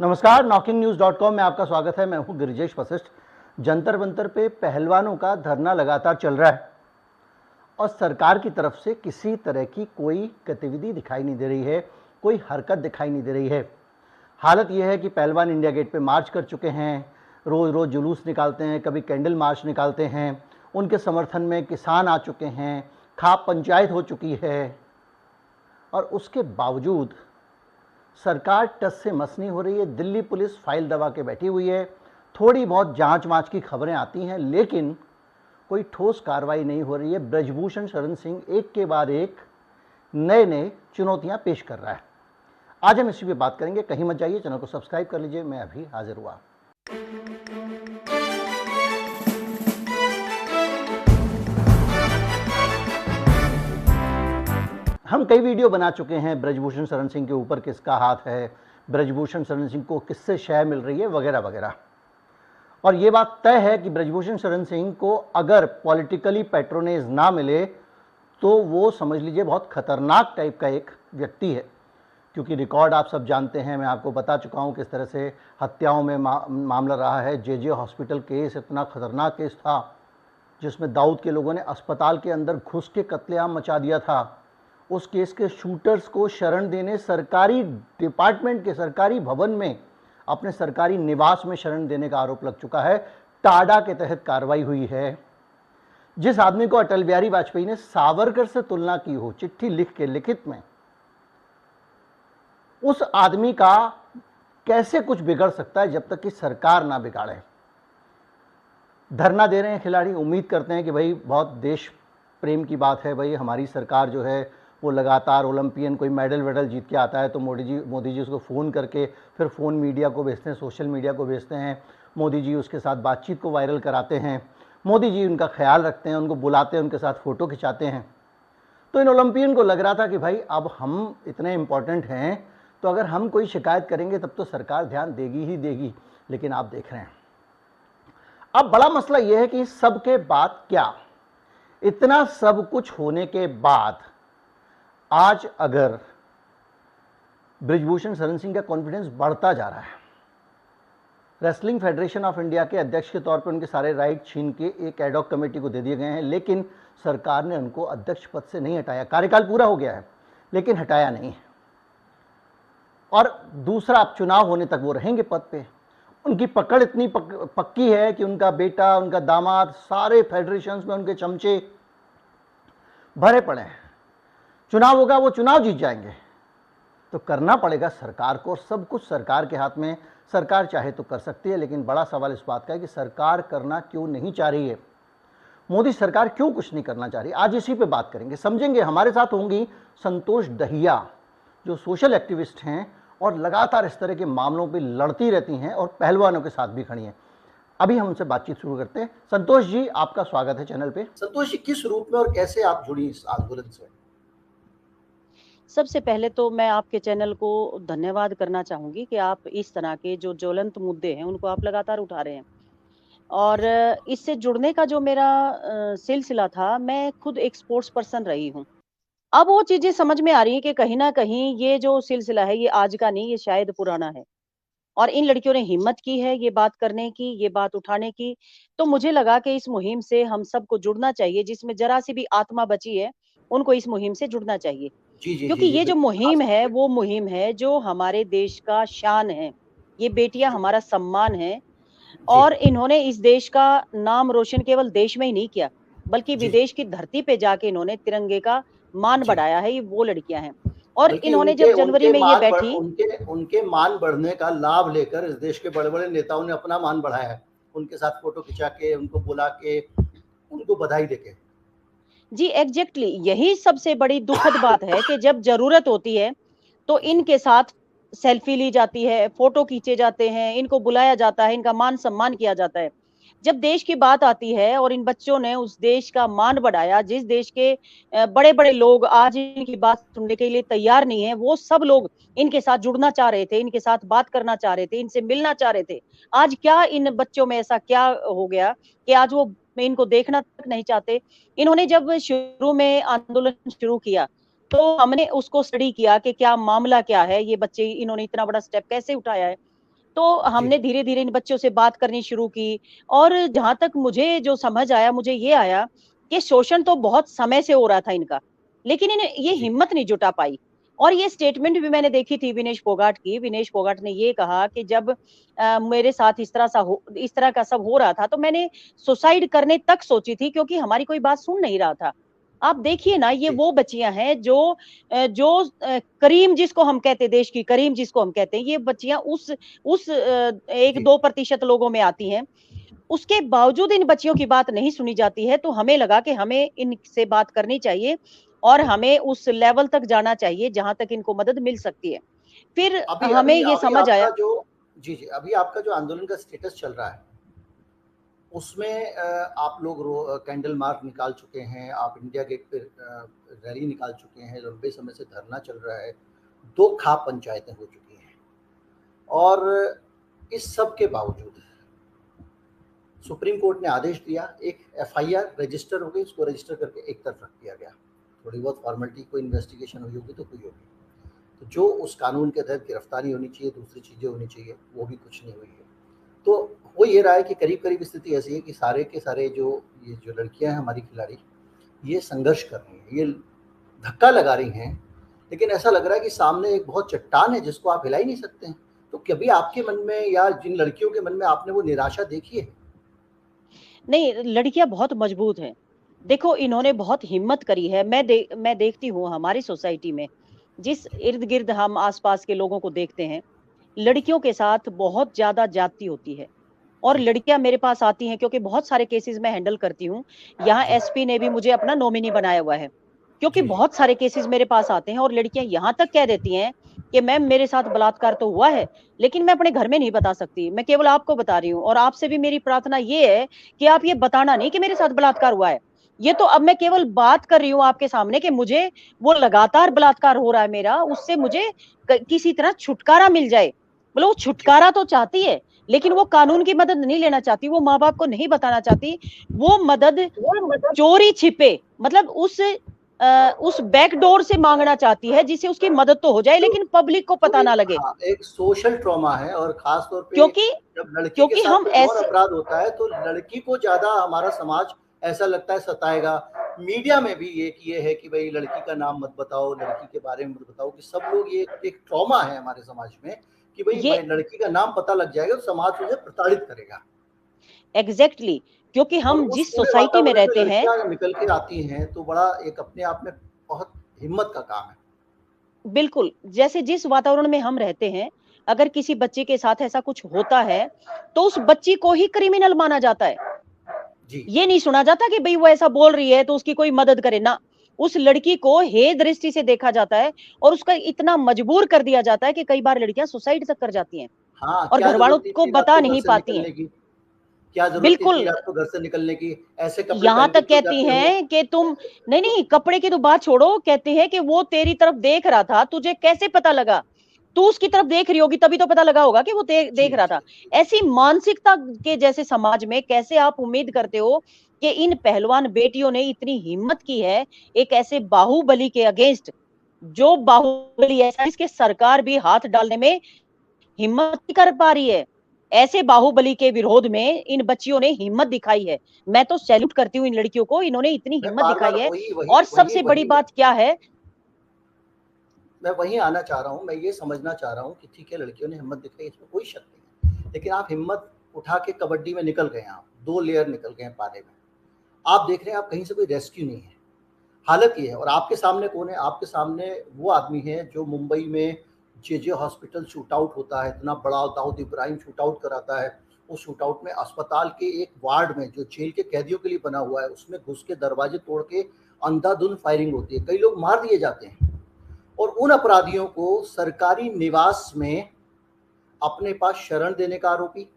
नमस्कार, knockinnews.com में आपका स्वागत है। मैं हूं गिरिजेश वशिष्ठ। जंतर मंतर पे पहलवानों का धरना लगातार चल रहा है और सरकार की तरफ से किसी तरह की कोई गतिविधि दिखाई नहीं दे रही है, कोई हरकत दिखाई नहीं दे रही है। हालत यह है कि पहलवान इंडिया गेट पे मार्च कर चुके हैं, रोज़ रोज़ जुलूस निकालते हैं, कभी कैंडल मार्च निकालते हैं, उनके समर्थन में किसान आ चुके हैं, खाप पंचायत हो चुकी है और उसके बावजूद सरकार टस से मस नहीं हो रही है। दिल्ली पुलिस फाइल दबा के बैठी हुई है। थोड़ी बहुत जांच मांच की खबरें आती हैं, लेकिन कोई ठोस कार्रवाई नहीं हो रही है। ब्रजभूषण शरण सिंह एक के बाद एक नए चुनौतियां पेश कर रहा है। आज हम इसी पे बात करेंगे। कहीं मत जाइए, चैनल को सब्सक्राइब कर लीजिए। मैं अभी हाजिर हुआ। हम कई वीडियो बना चुके हैं ब्रजभूषण शरण सिंह के ऊपर, किसका हाथ है, ब्रजभूषण शरण सिंह को किससे शय मिल रही है, वगैरह वगैरह। और ये बात तय है कि ब्रजभूषण शरण सिंह को अगर पॉलिटिकली पैट्रोनेज ना मिले तो वो समझ लीजिए बहुत खतरनाक टाइप का एक व्यक्ति है, क्योंकि रिकॉर्ड आप सब जानते हैं। मैं आपको बता चुका हूँ किस तरह से हत्याओं में मामला रहा है। जे हॉस्पिटल केस इतना खतरनाक केस था जिसमें दाऊद के लोगों ने अस्पताल के अंदर घुस के कत्लेआम मचा दिया था। उस केस के शूटर्स को शरण देने सरकारी डिपार्टमेंट के सरकारी भवन में, अपने सरकारी निवास में शरण देने का आरोप लग चुका है। टाडा के तहत कार्रवाई हुई है। जिस आदमी को अटल बिहारी वाजपेयी ने सावरकर से तुलना की हो चिट्ठी लिख के, लिखित में, उस आदमी का कैसे कुछ बिगड़ सकता है जब तक कि सरकार ना बिगाड़े। धरना दे रहे हैं खिलाड़ी, उम्मीद करते हैं कि भाई बहुत देश प्रेम की बात है, भाई हमारी सरकार जो है वो लगातार ओलंपियन कोई मेडल वेडल जीत के आता है तो मोदी जी उसको फ़ोन करके फिर फ़ोन मीडिया को भेजते हैं, सोशल मीडिया को भेजते हैं। मोदी जी उसके साथ बातचीत को वायरल कराते हैं। मोदी जी उनका ख्याल रखते हैं, उनको बुलाते हैं, उनके साथ फ़ोटो खिंचाते हैं। तो इन ओलंपियन को लग रहा था कि भाई अब हम इतने इम्पोर्टेंट हैं तो अगर हम कोई शिकायत करेंगे तब तो सरकार ध्यान देगी ही देगी। लेकिन आप देख रहे हैं अब बड़ा मसला यह है कि सब के बाद क्या, इतना सब कुछ होने के बाद आज अगर ब्रजभूषण शरण सिंह का कॉन्फिडेंस बढ़ता जा रहा है, रेसलिंग फेडरेशन ऑफ इंडिया के अध्यक्ष के तौर पर उनके सारे राइट छीन के एक एडॉक कमेटी को दे दिए गए हैं, लेकिन सरकार ने उनको अध्यक्ष पद से नहीं हटाया। कार्यकाल पूरा हो गया है लेकिन हटाया नहीं है। और दूसरा, अब चुनाव होने तक वो रहेंगे पद पे। उनकी पकड़ इतनी पक्की है कि उनका बेटा, उनका दामाद, सारे फेडरेशंस में उनके चमचे भरे पड़े हैं। चुनाव होगा, वो चुनाव जीत जाएंगे। तो करना पड़ेगा सरकार को, और सब कुछ सरकार के हाथ में। सरकार चाहे तो कर सकती है, लेकिन बड़ा सवाल इस बात का है कि सरकार करना क्यों नहीं चाह रही है। मोदी सरकार क्यों कुछ नहीं करना चाह रही। आज इसी पे बात करेंगे, समझेंगे। हमारे साथ होंगी संतोष दहिया, जो सोशल एक्टिविस्ट हैं और लगातार इस तरह के मामलों पे लड़ती रहती हैं और पहलवानों के साथ भी खड़ी हैं। अभी हम उनसे बातचीत शुरू करते हैं। संतोष जी, आपका स्वागत है चैनल पे। संतोष जी, किस रूप में और कैसे आप जुड़ी इस आंदोलन से? सबसे पहले तो मैं आपके चैनल को धन्यवाद करना चाहूंगी कि आप इस तरह के जो ज्वलंत मुद्दे हैं उनको आप लगातार उठा रहे हैं। और इससे जुड़ने का जो मेरा सिलसिला था, मैं खुद एक स्पोर्ट्स पर्सन रही हूँ। अब वो चीजें समझ में आ रही है कि कहीं ना कहीं ये जो सिलसिला है ये आज का नहीं, ये शायद पुराना है। और इन लड़कियों ने हिम्मत की है ये बात करने की, ये बात उठाने की। तो मुझे लगा कि इस मुहिम से हम सबको जुड़ना चाहिए। जिसमें जरा सी भी आत्मा बची है उनको इस मुहिम से जुड़ना चाहिए, जी जी क्योंकि जी जी, ये जो बिल्कुल मुहिम खास है तौर वो मुहिम है जो हमारे देश का शान है। ये बेटियां पे। हमारा सम्मान है। जी और इन्होंने इस देश का नाम रोशन केवल देश में ही नहीं किया, बल्कि जी विदेश की धरती पे जाके इन्होंने तिरंगे का मान जी, बढ़ाया है। ये वो लड़कियां हैं। और बल्कि इन्होंने उनके जब जनवरी उनके में ये मान बढ़ बैठी, उनके मान बढ़ने का लाभ लेकर इस देश के बड़े-बड़े नेताओं ने अपना मान बढ़ाया है। उनके साथ फ़ोटो खिंचा के, उनको बुला के, उनको बधाई देके। जी एग्जैक्टली यही सबसे बड़ी दुखद बात है कि जब जरूरत होती है तो जी, इनके साथ सेल्फी ली जाती है, फोटो खींचे जाते हैं, इनको बुलाया जाता है, इनका मान सम्मान किया जाता है। जब देश की बात आती है और इन बच्चों ने उस देश का मान बढ़ाया, जिस देश के बड़े-बड़े लोग आज इनकी बात सुनने के लिए तैयार नहीं है, वो सब लोग इनके साथ जुड़ना चाह रहे थे, इनके साथ बात करना चाह रहे थे, इनसे मिलना चाह रहे थे। आज क्या इन बच्चों में ऐसा क्या हो गया कि आज वो इनको देखना तक नहीं चाहते। इन्होंने जब शुरू में आंदोलन शुरू किया, तो हमने उसको स्टडी किया कि क्या मामला क्या है, ये बच्चे इन्होंने इतना बड़ा स्टेप कैसे उठाया है। तो जी, हमने धीरे-धीरे इन बच्चों से बात करनी शुरू की और जहाँ तक मुझे जो समझ आया, मुझे ये आया कि शोषण तो बहुत समय से हो रहा था इनका, लेकिन इन्हें ये जी, हिम्मत नहीं जुटा पाई। और ये स्टेटमेंट भी मैंने देखी थी विनेश फोगाट की। विनेश फोगाट ने ये कहा कि जब मेरे साथ इस तरह का सब हो रहा था, तो मैंने सुसाइड करने तक सोची थी क्योंकि हमारी कोई बात सुन नहीं रहा था। आप देखिए ना, ये जी, वो बच्चियाँ हैं जो करीम जिसको हम कहते हैं, देश की करीम जिसको हम कहते हैं, ये बच्चियाँ उस जी। 1-2% लोगों में आती हैं। उसके बावजूद इन बच्चियों की बात नहीं सुनी जाती है, तो हमें लगा कि हमें इनसे बात करनी चाहिए और हमें उस लेवल तक जाना चाहिए जहाँ तक इनको मदद मिल सकती है। फिर अभी हमें अभी ये अभी समझ आपका आया। जो जी, जी, अभी आपका जो आंदोलन का स्टेटस चल रहा है, उसमें आप लोग कैंडल मार्च निकाल चुके हैं, आप इंडिया गेट पे रैली निकाल चुके हैं, लंबे समय से धरना चल रहा है, 2 खाप पंचायतें हो चुकी हैं और इस सब के बावजूद सुप्रीम कोर्ट ने आदेश दिया, एक एफआईआर रजिस्टर हो गई, उसको रजिस्टर करके एक तरफ रख दिया गया। थोड़ी बहुत फॉर्मेलिटी, कोई इन्वेस्टिगेशन हुई होगी तो हुई होगी। तो जो उस कानून के तहत गिरफ्तारी होनी चाहिए, दूसरी चीज़ें होनी चाहिए, वो भी कुछ नहीं हुई है। तो हो ये रहा है कि करीब-करीब स्थिति ऐसी है कि सारे के सारे ये जो लड़कियाँ हैं हमारी खिलाड़ी, ये संघर्ष कर रही हैं, ये धक्का लगा रही हैं, लेकिन ऐसा लग रहा है कि सामने एक बहुत चट्टान है जिसको आप हिला ही नहीं सकते हैं। तो कभी आपके मन में या जिन लड़कियों के मन में आपने वो निराशा देखी है? नहीं, लड़कियाँ बहुत मजबूत हैं। देखो, इन्होंने जी, बहुत हिम्मत करी है। मैं देखती हूँ हमारी सोसाइटी में, जिस जी, इर्द-गिर्द हम आस-पास के लोगों को देखते हैं, लड़कियों के साथ बहुत ज़्यादा ज्यादती होती है। और जी, लड़कियाँ मेरे पास आती हैं क्योंकि बहुत सारे केसेज़ मैं हैंडल करती हूँ। यहाँ जी, एसपी ने भी मुझे अपना नॉमिनी बनाया हुआ है, क्योंकि जी, जी, बहुत सारे केसेज़ मेरे पास आते हैं और लड़कियाँ यहाँ तक कह देती हैं कि मैम मेरे साथ बलात्कार तो हुआ है, लेकिन मैं अपने घर में नहीं बता सकती। मैं केवल आपको बता रही हूँ और आपसे भी मेरी प्रार्थना ये है कि आप ये बताना नहीं कि मेरे साथ बलात्कार हुआ है। ये तो अब मैं केवल बात कर रही हूँ आपके सामने कि मुझे वो लगातार बलात्कार हो रहा है मेरा, उससे मुझे किसी तरह छुटकारा मिल जाए। मतलब वो जी, छुटकारा तो चाहती है, लेकिन वो कानून की मदद नहीं लेना चाहती, वो माँ-बाप को नहीं बताना चाहती, वो मदद वो मतलब चोरी-छिपे मतलब उस बैक डोर से माँगना चाहती है, जिससे उसकी मदद तो हो जाए जो लेकिन पब्लिक को जो पता ना एक लगे। हाँ, एक सोशल ट्रॉमा है और ख़ास तौर पे क्योंकि जब लड़की के क्योंकि साथ हम कोई और ऐसी अपराध होता है, तो लड़की को ज़्यादा हमारा समाज ऐसा लगता है सताएगा। मीडिया में भी ये है कि भई लड़की का नाम मत बताओ, लड़की के बारे में मत बताओ कि सब लोग ये एक ट्रॉमा है हमारे समाज में कि भई ये लड़की का नाम पता लग जाएगा तो समाज उसे प्रताड़ित करेगा। एग्ज़ैक्टली क्योंकि और हम उस जिस पूरे सोसाइटी में वातावरण में रहते हैं। लड़कियाँ निकल के आती हैं, तो बड़ा एक अपने आप में बहुत हिम्मत का काम है। बिल्कुल, जैसे जिस वातावरण में हम रहते हैं, अगर किसी बच्चे के साथ ऐसा कुछ होता है, तो उस बच्ची को ही क्रिमिनल माना जाता है। जी, ये नहीं सुना जाता कि भई वो ऐसा बोल रही है तो उसकी कोई मदद करे ना। उस लड़की को हे दृष्टि से देखा जाता है और उसका इतना मजबूर कर दिया जाता है कि कई बार लड़कियाँ सुसाइड तक कर जाती हैं हाँ, और क्या घरवालों ज़रूरत थी को इतनी रात बता को घर नहीं से पाती हैं। निकलने की? क्या ज़रूरत थी इतनी बिल्कुल, रात को घर से निकलने की? ऐसे कपड़े यहाँ पहन के तक क्यों कहती जाते हो? हैं कि तुम नहीं, कपड़े की तो बात छोड़ो, कहती हैं कि वो तेरी तरफ देख रहा था, तुझे कैसे पता लगा? तू उसकी तरफ देख रही होगी तभी तो पता लगा होगा कि वो जी, देख रहा जी, था। जी, ऐसी मानसिकता के जैसे समाज में कैसे आप उम्मीद करते हो कि इन पहलवान बेटियों ने इतनी हिम्मत की है, एक ऐसे बाहुबली के अगेंस्ट, जो बाहुबली ऐसा जिसके सरकार भी हाथ डालने में हिम्मत नहीं कर पा रही है। ऐसे बाहुबली के विरोध में इन बच्चियों ने हिम्मत दिखाई है। मैं तो सैल्यूट करती हूँ इन लड़कियों को, इन्होंने इतनी मैं हिम्मत बार-बार दिखाई है। वही वही और वही सबसे बड़ी वही बात क्या है। मैं वहीं आना चाह रहा हूँ, मैं ये समझना चाह रहा हूँ कि ठीक है, लड़कियों ने हिम्मत दिखाई, इसमें कोई शक नहीं है। लेकिन आप हिम्मत उठा के कबड्डी में निकल गए हैं आप, 2 लेयर निकल गए हैं पाले में। आप देख रहे हैं आप कहीं से कोई रेस्क्यू नहीं है। हालत ये है और आपके सामने कौन है? आपके सामने वो आदमी है जो मुंबई में जेजे हॉस्पिटल शूट आउट होता है, इतना बड़ा दाऊद इब्राहिम शूट आउट कराता है। उस शूट आउट में अस्पताल के एक वार्ड में जो जेल के कैदियों के लिए बना हुआ है, उसमें घुस के दरवाजे तोड़ के अंधाधुंध फायरिंग होती है। कई लोग मार दिए जाते हैं और उन अपराधियों को सरकारी निवास में अपने पास शरण देने का आरोपी,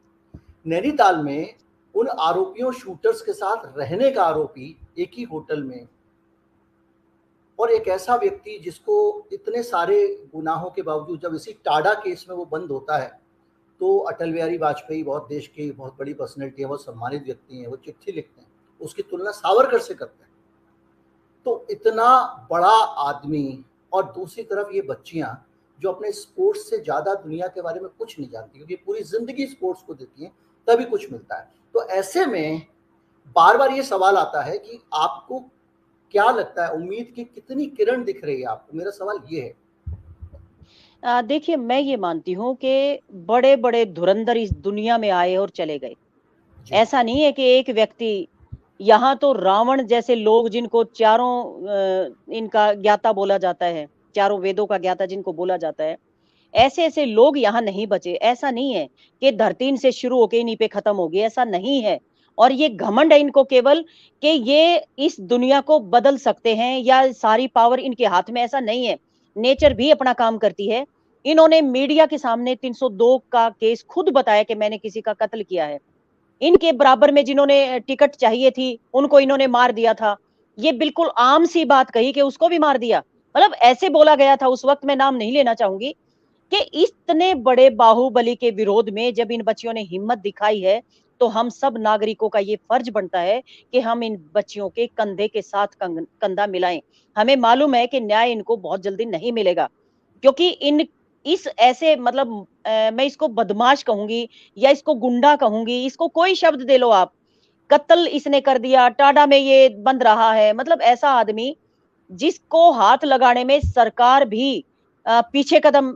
नैनीताल में उन आरोपियों शूटर्स के साथ रहने का आरोपी एक ही होटल में, और एक ऐसा व्यक्ति जिसको इतने सारे गुनाहों के बावजूद जब इसी टाडा केस में वो बंद होता है, तो अटल बिहारी वाजपेयी बहुत देश की बहुत बड़ी पर्सनैलिटी है, बहुत सम्मानित व्यक्ति हैं, वो चिट्ठी लिखते हैं, उसकी तुलना सावरकर से करते हैं। तो इतना बड़ा आदमी और दूसरी तरफ ये बच्चियाँ जो अपने स्पोर्ट्स से ज़्यादा दुनिया के बारे में कुछ नहीं जानती, क्योंकि पूरी ज़िंदगी स्पोर्ट्स को देती हैं, तभी कुछ मिलता है। तो ऐसे में बार-बार ये सवाल आता है कि आपको क्या लगता है, उम्मीद की कितनी किरण दिख रही है आपको? मेरा सवाल ये है। देखिए, मैं ये मानती हूँ कि बड़े-बड़े धुरंधर इस दुनिया में आए और चले गए। जी, ऐसा नहीं है कि एक व्यक्ति, यहाँ तो रावण जैसे लोग जिनको चारों इनका ज्ञाता बोला जाता है, चारों वेदों का ज्ञाता जिनको बोला जाता है, ऐसे-ऐसे लोग यहाँ नहीं बचे। ऐसा नहीं है कि धरती इनसे शुरू होके इन्हीं पे खत्म होगी, ऐसा नहीं है। और ये घमंड है इनको केवल कि ये इस दुनिया को बदल सकते हैं या सारी पावर इनके हाथ में, ऐसा नहीं है। नेचर भी अपना काम करती है। इन्होंने मीडिया के सामने 302 का केस खुद बताया कि मैंने किसी का कत्ल किया है। इनके बराबर में जिन्होंने टिकट चाहिए थी, उनको इन्होंने मार दिया था। ये बिल्कुल आम-सी बात कही कि उसको भी मार दिया। मतलब ऐसे बोला गया था उस वक़्त, मैं नाम नहीं लेना चाहूँगी, कि इतने बड़े बाहुबली के विरोध में जब इन बच्चियों ने हिम्मत दिखाई है, तो हम सब नागरिकों का ये फर्ज बनता है कि हम इन बच्चियों के कंधे के साथ कंधा मिलाएँ। हमें मालूम है कि न्याय इनको बहुत जल्दी नहीं मिलेगा, क्योंकि इन इस ऐसे मतलब मैं इसको बदमाश कहूँगी या इसको गुंडा कहूँगी, इसको कोई शब्द दे लो आप। कत्ल इसने कर दिया, टाडा में ये बंद रहा है, मतलब ऐसा आदमी जिसको हाथ लगाने में सरकार भी पीछे कदम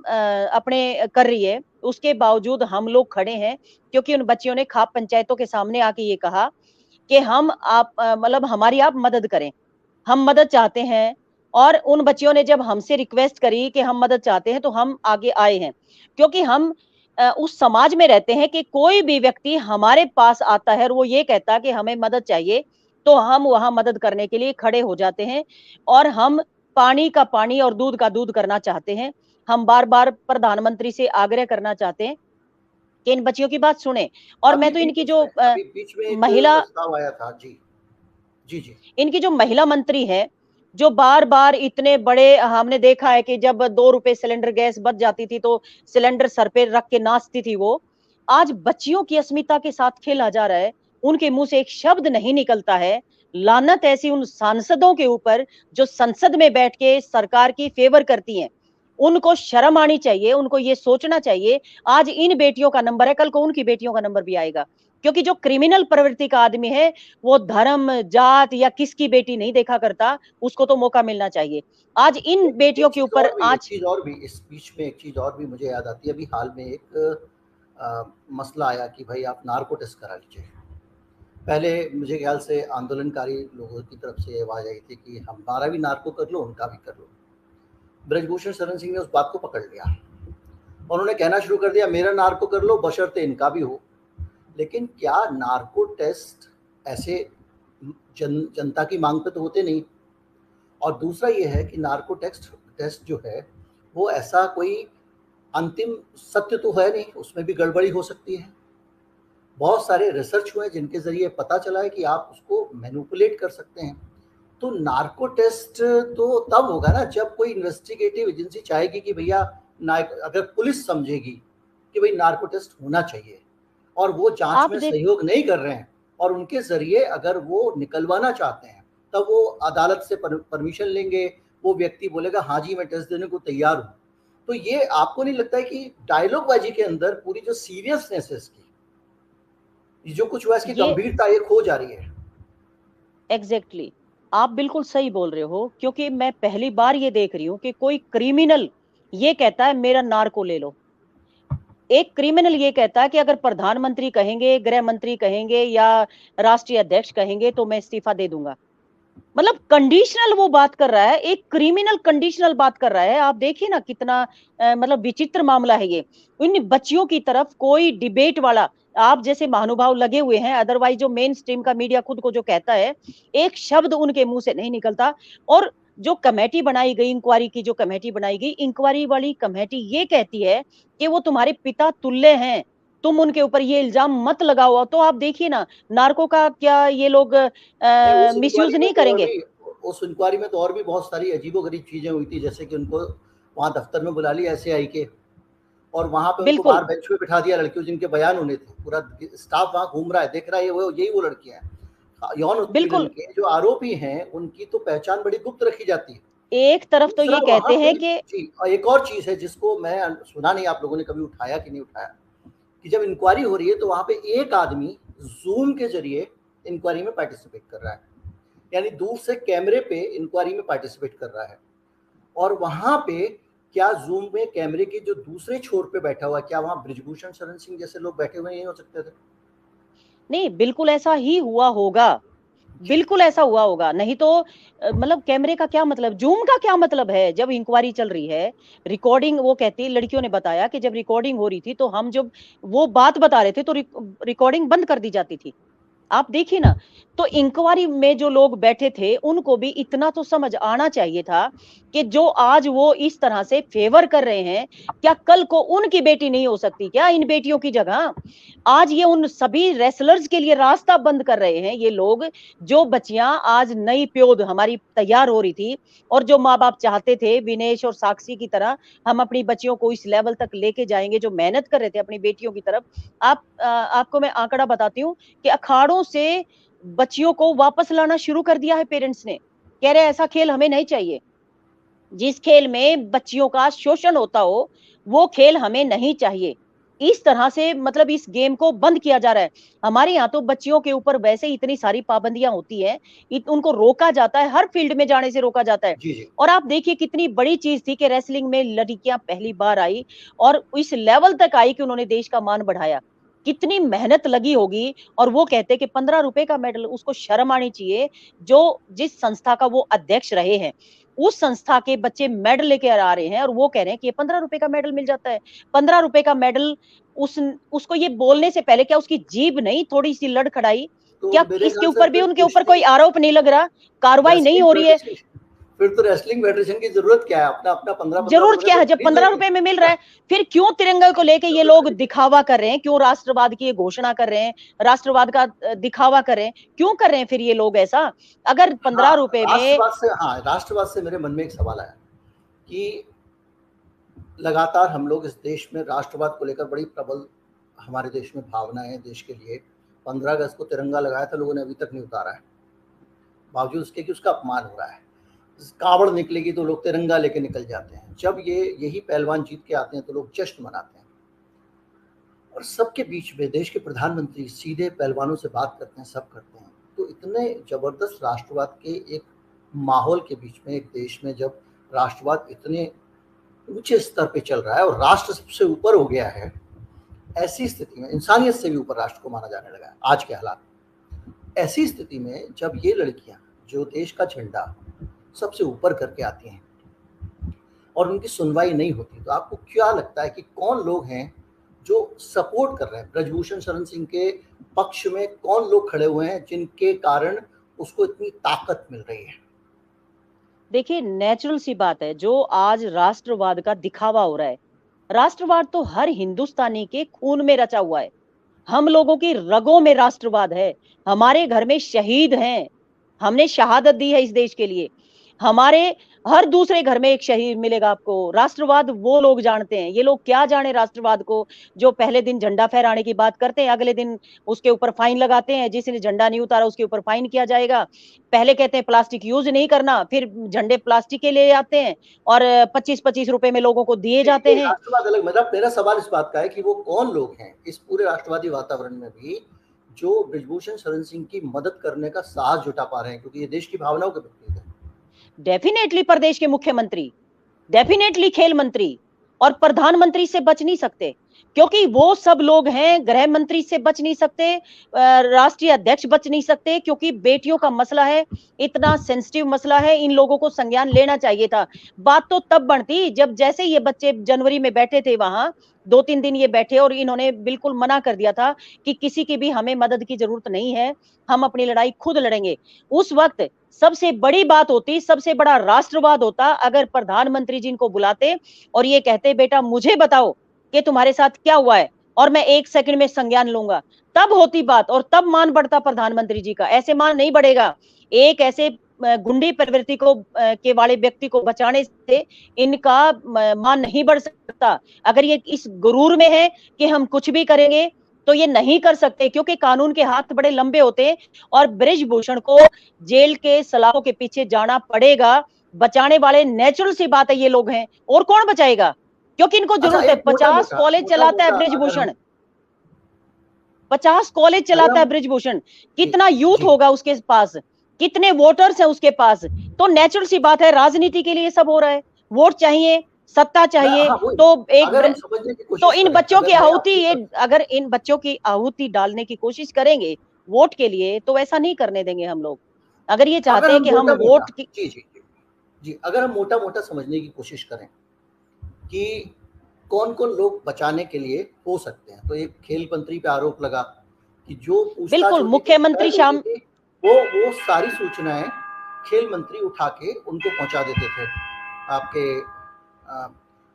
अपने कर रही है, उसके बावजूद हम लोग खड़े हैं, क्योंकि उन बच्चियों ने खाप पंचायतों के सामने आके ये कहा कि हम आप मतलब हमारी आप मदद करें। हम मदद चाहते हैं, और उन बच्चियों ने जब हमसे रिक्वेस्ट करी कि हम मदद चाहते हैं, तो हम आगे आए हैं। क्योंकि हम उस समाज में रहते हैं कि कोई भी व्यक्ति हमारे पास आता है और वो ये कहता है कि हमें मदद चाहिए, तो हम वहाँ मदद करने के लिए खड़े हो जाते हैं, और हम पानी का पानी और दूध का दूध करना चाहते हैं। हम बार-बार प्रधानमंत्री से आग्रह करना चाहते हैं कि इन बच्चियों की बात सुनें। और मैं तो इनकी जो अभी बीच में एक महिला प्रस्ताव आया था। जी, जी, जी। इनकी जो महिला मंत्री है, जो बार-बार इतने बड़े, हमने देखा है कि जब ₹2 सिलेंडर गैस बच जाती थी, तो सिलेंडर सर पे रख के नाचती थी वो। आज बच्चियों की अस्मिता के साथ खेला जा रहा है, उनके मुँह से एक शब्द नहीं निकलता है। लानत ऐसी उन सांसदों के ऊपर, जो संसद में बैठ के सरकार की फ़ेवर करती हैं। उनको शर्म आनी चाहिए, उनको ये सोचना चाहिए, आज इन बेटियों का नंबर है, कल को उनकी बेटियों का नंबर भी आएगा। क्योंकि जो क्रिमिनल प्रवृत्ति का आदमी है, वो धर्म, जात या किसकी बेटी नहीं देखा करता, उसको तो मौका मिलना चाहिए। आज इन बेटियों के ऊपर एक आज चीज़ और भी इस बीच में, एक चीज़ और भी मुझे याद आती है। अभी हाल में एक मसला आया कि भाई आप नार्को टेस्ट करा लीजिए। पहले मुझे ख्याल से आंदोलनकारी लोगों की तरफ से ये आवाज़ आई थी कि हमारा भी नार्को कर लो, उनका भी कर लो। ब्रजभूषण शरण सिंह ने उस बात को पकड़ लिया और उन्होंने कहना शुरू कर दिया, मेरा नार्को कर लो बशर्ते इनका भी हो। लेकिन क्या नार्को टेस्ट ऐसे जनता की मांग पे तो होते नहीं। और दूसरा ये है कि नार्को टेस्ट टेस्ट जो है वो ऐसा कोई अंतिम सत्य तो है नहीं, उसमें भी गड़बड़ी हो सकती है। बहुत सारे रिसर्च हुए जिनके ज़रिए पता चला है कि आप उसको मैनिपुलेट कर सकते हैं। तो नार्को टेस्ट तो तब होगा ना जब कोई इन्वेस्टिगेटिव एजेंसी चाहेगी कि भैया अगर पुलिस समझेगी कि भाई नार्को टेस्ट होना चाहिए और वो जांच आप में देख सहयोग नहीं कर रहे हैं और उनके ज़रिए अगर वो निकलवाना चाहते हैं, तब वो अदालत से परमिशन लेंगे, वो व्यक्ति बोलेगा हाँ जी मैं टेस्ट देने को तैयार हूँ। तो ये आपको नहीं लगता है कि डायलॉग बाजी के अंदर पूरी जो सीरियसनेस है इसकी, ये जो कुछ हुआ इसकी ये गंभीरता ये खो जा रही है? एग्ज़ैक्टली, आप बिल्कुल सही बोल रहे हो, क्योंकि मैं पहली बार ये देख रही हूँ कि कोई क्रिमिनल ये कहता है मेरा नार्को ले लो। एक क्रिमिनल ये कहता है कि अगर प्रधानमंत्री कहेंगे, गृह मंत्री कहेंगे या राष्ट्रीय अध्यक्ष कहेंगे, तो मैं इस्तीफा दे दूँगा। मतलब कंडीशनल वो बात कर रहा है, एक क्रिमिनल कंडीशनल बात कर रहा है। आप देखिए ना कितना मतलब विचित्र मामला है ये। इन बच्चियों की तरफ कोई डिबेट वाला आप जैसे महानुभाव लगे हुए हैं, अदरवाइज़ जो मेन स्ट्रीम का मीडिया खुद को जो कहता है, एक शब्द उनके मुँह से नहीं निकलता। और जो कमेटी बनाई गई, इंक्वायरी की जो कमेटी बनाई गई, इंक्वायरी वाली कमेटी ये कहती है कि वो तुम्हारे पिता तुल्य हैं, तुम उनके ऊपर ये इल्ज़ाम मत लगाओ। तो आप देखिए ना, नार्को का क्या ये लोग नहीं, मिसयूज़ नहीं करेंगे? उस इंक्वायरी में तो और भी बहुत सारी अजीबो-गरीब चीज़ें हुई थी, जैसे कि उनको वहाँ दफ्तर में बुला लिया एसएआई के और वहाँ पे उनको बिल्कुल, बाहर बेंच पे बिठा दिया लड़कियों जिनके बयान होने थे। पूरा स्टाफ वहाँ घूम रहा है, देख रहा है ये वो यही वो लड़कियाँ हैं। यौन उत्पीड़न बिल्कुल। के जो आरोपी हैं, उनकी तो पहचान बड़ी गुप्त रखी जाती है। एक तरफ तो दूसरा ये वहां कहते पे हैं कि जी, और एक और चीज है जिसको मैं सुना नहीं, आप लोगों ने कभी उठाया कि नहीं उठाया, कि जब इंक्वायरी हो रही है तो वहां पे एक आदमी जूम के जरिए इंक्वायरी में पार्टिसिपेट कर रहा है, यानी दूर से कैमरे पे इंक्वायरी में पार्टिसिपेट कर रहा है। और वहां पे क्या जूम में कैमरे के जो दूसरे छोर पे बैठा हुआ है, क्या वहां ब्रिजभूषण शरण सिंह जैसे लोग बैठे हुए नहीं हो सकते थे? नहीं, बिल्कुल ऐसा ही हुआ होगा। जी। बिल्कुल ऐसा हुआ होगा, नहीं तो मतलब कैमरे का क्या मतलब, ज़ूम का क्या मतलब है? जब इंक्वायरी चल रही है, रिकॉर्डिंग वो कहती है, लड़कियों ने बताया कि जब रिकॉर्डिंग हो रही थी, तो हम जब वो बात बता रहे थे, तो रिकॉर्डिंग बंद कर दी जाती थी। आप देखिए ना, तो इंक्वायरी में जो लोग बैठे थे, उनको भी इतना तो समझ आना चाहिए था कि जो आज वो इस तरह से फ़ेवर कर रहे हैं, क्या कल को उनकी बेटी नहीं हो सकती क्या इन बेटियों की जगह? आज ये उन सभी रेसलर्स के लिए रास्ता बंद कर रहे हैं ये लोग, जो बच्चियाँ आज नई प्योद हमारी तैयार हो रही थी और जो माँ-बाप चाहते थे विनेश और साक्षी की तरह हम अपनी बच्चियों को इस लेवल तक लेके जाएँगे, जो मेहनत कर रहे थे अपनी बेटियों की तरफ। आपको मैं आंकड़ा बताती हूँ कि अखाड़ों से बच्चियों को वापस लाना शुरू कर दिया है पेरेंट्स ने। कह रहे हैं ऐसा खेल हमें नहीं चाहिए। जिस खेल में बच्चियों का शोषण होता हो, वो खेल हमें नहीं चाहिए। इस तरह से मतलब इस गेम को बंद किया जा रहा है। हमारे यहाँ तो बच्चियों के ऊपर वैसे ही इतनी सारी पाबंदियाँ होती हैं, उनको रोका जाता है, हर फील्ड में जाने से रोका जाता है। जी जी। और आप देखिए कितनी बड़ी चीज़ थी कि रेसलिंग में लड़कियाँ पहली बार आई और इस लेवल तक आई कि उन्होंने देश का मान बढ़ाया। कितनी मेहनत लगी होगी और वो कहते हैं कि ₹15 का मेडल, उसको शर्म आनी चाहिए, जो जिस संस्था का वो अध्यक्ष रहे हैं। उस संस्था के बच्चे मेडल लेके आ रहे हैं और वो कह रहे हैं कि ये ₹15 का मेडल मिल जाता है। ₹15 का मेडल उस उसको ये बोलने से पहले क्या उसकी जीभ नहीं थोड़ी-सी लड़खड़ाई? तो क्या मेरे इसके ख्याल से ऊपर भी फिर उनके ऊपर कुश्ती, कोई आरोप नहीं लग रहा? कार्रवाई नहीं रेसलिंग हो रही है? फेडरेशन, फिर तो रेसलिंग फेडरेशन की जरूरत क्या है? अपना अपना 15-15 ज़रूरत रुपए क्या तो है? जब खरीद लेगी। ₹15 में मिल रहा है, फिर क्यों तिरंगे को लेके ये लोग दिखावा कर रहे हैं? क्यों राष्ट्रवाद की ये घोषणा कर रहे हैं? राष्ट्रवाद का दिखावा कर रहे हैं? क्यों कर रहे हैं फिर ये लोग ऐसा? अगर हाँ, ₹15 में राष्ट्रवाद से मेरे मन में एक सवाल आया कि लगातार हम लोग इस देश में राष्ट्रवाद को लेकर बड़ी प्रबल हमारे देश में भावना है देश के लिए। 15 अगस्त को तिरंगा लगाया था, लोगों ने अभी तक नहीं उतारा है, बावजूद उसके कि उसका अपमान हो रहा है। कावड़ निकलेगी तो लोग तिरंगा लेके निकल जाते हैं, जब यही पहलवान जीत के आते हैं तो लोग जश्न मनाते हैं। और सबके बीच में देश के प्रधानमंत्री सीधे पहलवानों से बात करते हैं, सब करते हैं। तो इतने जबरदस्त राष्ट्रवाद के एक माहौल के बीच में, एक देश में जब राष्ट्रवाद इतने ऊंचे स्तर पे चल रहा है और राष्ट्र सबसे ऊपर हो गया है, ऐसी स्थिति में इंसानियत से भी ऊपर राष्ट्र को माना जाने लगा है आज के हालात। ऐसी स्थिति में जब ये लड़कियां जो देश का झंडा सबसे ऊपर करके आती हैं और उनकी सुनवाई नहीं होती, तो आपको क्या लगता है कि कौन लोग हैं जो सपोर्ट कर रहे हैं ब्रजभूषण शरण सिंह के पक्ष में? कौन लोग खड़े हुए हैं जिनके कारण उसको इतनी ताकत मिल रही है? देखिए नेचुरल सी बात है, जो आज राष्ट्रवाद का दिखावा हो रहा है, राष्ट्रवाद तो हर हिंदुस्तानी के खून में रचा हुआ है। हम लोगों की रगों में राष्ट्रवाद है। हमारे घर में शहीद हैं। हमने शहादत दी है इस देश के लिए। हमारे हर दूसरे घर में एक शहीद मिलेगा आपको। राष्ट्रवाद वो लोग जानते हैं। ये लोग क्या जाने राष्ट्रवाद को, जो पहले दिन झंडा फहराने की बात करते हैं, अगले दिन उसके ऊपर फाइन लगाते हैं। जिसने झंडा नहीं उतारा उसके ऊपर फाइन किया जाएगा। पहले कहते हैं प्लास्टिक यूज़ नहीं करना, फिर झंडे प्लास्टिक के ले आते हैं और 25-25 रुपए में लोगों को दिए जाते ये हैं। राष्ट्रवाद अलग, मतलब मेरा सवाल इस बात का है कि वो कौन लोग हैं इस पूरे राष्ट्रवादी वातावरण में भी जो ब्रिजभूषण शरण सिंह की मदद करने का साहस जुटा पा रहे हैं, क्योंकि ये देश की भावनाओं के प्रतीक है। डेफिनेटली प्रदेश के मुख्यमंत्री, डेफिनेटली खेल मंत्री और प्रधानमंत्री से बच नहीं सकते, क्योंकि वो सब लोग हैं। गृह मंत्री से बच नहीं सकते, राष्ट्रीय अध्यक्ष बच नहीं सकते, क्योंकि बेटियों का मसला है, इतना सेंसिटिव मसला है, इन लोगों को संज्ञान लेना चाहिए था। बात तो तब बनती जब जैसे ये बच्चे जनवरी में बैठे थे वहां, 2-3 दिन ये बैठे और इन्होंने बिल्कुल मना कर दिया था कि किसी की भी हमें मदद की जरूरत नहीं है, हम अपनी लड़ाई खुद लड़ेंगे। उस वक्त सबसे बड़ी बात होती, सबसे बड़ा राष्ट्रवाद होता अगर प्रधानमंत्री जी इनको बुलाते और ये कहते बेटा मुझे बताओ कि तुम्हारे साथ क्या हुआ है और मैं 1 सेकंड में संज्ञान लूंगा। तब होती बात और तब मान बढ़ता प्रधानमंत्री जी का। ऐसे मान नहीं बढ़ेगा। एक ऐसे गुंडी प्रवृत्ति को के वाले व्यक्ति को बचाने से इनका मान नहीं बढ़ सकता। अगर ये इस गुरूर में है कि हम कुछ भी करेंगे तो ये नहीं कर सकते, क्योंकि कानून के हाथ बड़े लंबे होते हैं और बृजभूषण को जेल के सलाखों के पीछे जाना पड़ेगा। बचाने वाले नेचुरल सी बात है ये लोग हैं, और कौन बचाएगा? क्योंकि इनको अच्छा, जरूरत है। एक मोटा 50 मोटा कॉलेज मोटा चलाता है मोटा अगर ब्रिजभूषण, हम 50 कॉलेज अगर चलाता है हम ब्रिजभूषण। जी कितना यूथ जी होगा उसके पास, कितने वोटर्स हैं उसके पास। तो नेचुरल सी बात है, राजनीति के लिए ये सब हो रहा है। वोट चाहिए, सत्ता मैं, चाहिए। हाँ वही, तो एक अगर हम समझने की तो कोशिश इन करें, बच्चों की अगर मैं आहुति, आपकी ये बात, अगर इन बच्चों की आहुति डालने की कोशिश करेंगे वोट के लिए, तो ऐसा नहीं करने देंगे हम लोग। अगर ये अगर चाहते हैं हम कि हम मोटा मोटा, वोट की। जी जी जी जी, अगर हम मोटा मोटा समझने की कोशिश करें कि कौन कौन लोग बचाने के लिए हो सकते हैं, तो एक खेल मंत्री पे आरोप लगा कि जो पूछताछ बिल्कुल, होती थी, मुख्यमंत्री शिकायत होती शाम थी, वो सारी सूचनाएं खेल मंत्री उठा के उनको पहुंचा देते थे, आपके आ, आ,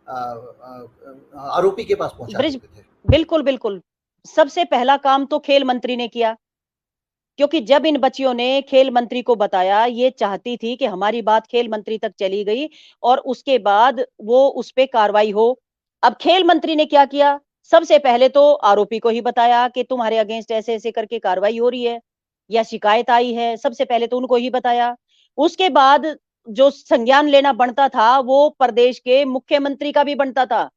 आ, आरोपी के पास पहुंचा ब्रिज, देते थे। बिल्कुल बिल्कुल, सबसे पहला काम तो खेल मंत्री ने किया। क्योंकि जब इन बच्चियों ने खेल मंत्री को बताया, ये चाहती थी कि हमारी बात खेल मंत्री तक चली गई और उसके बाद वो उस पे कार्रवाई हो। अब खेल मंत्री ने क्या किया? सबसे पहले तो आरोपी को ही बताया कि तुम्हारे अगेंस्ट ऐसे ऐसे करके कार्रवाई हो रही है या शिकायत आई है। सबसे पहले तो उनको ही बताया। उसके बाद जो संज्ञान लेना बनता था वो प्रदेश के मुख्यमंत्री का भी बनता था,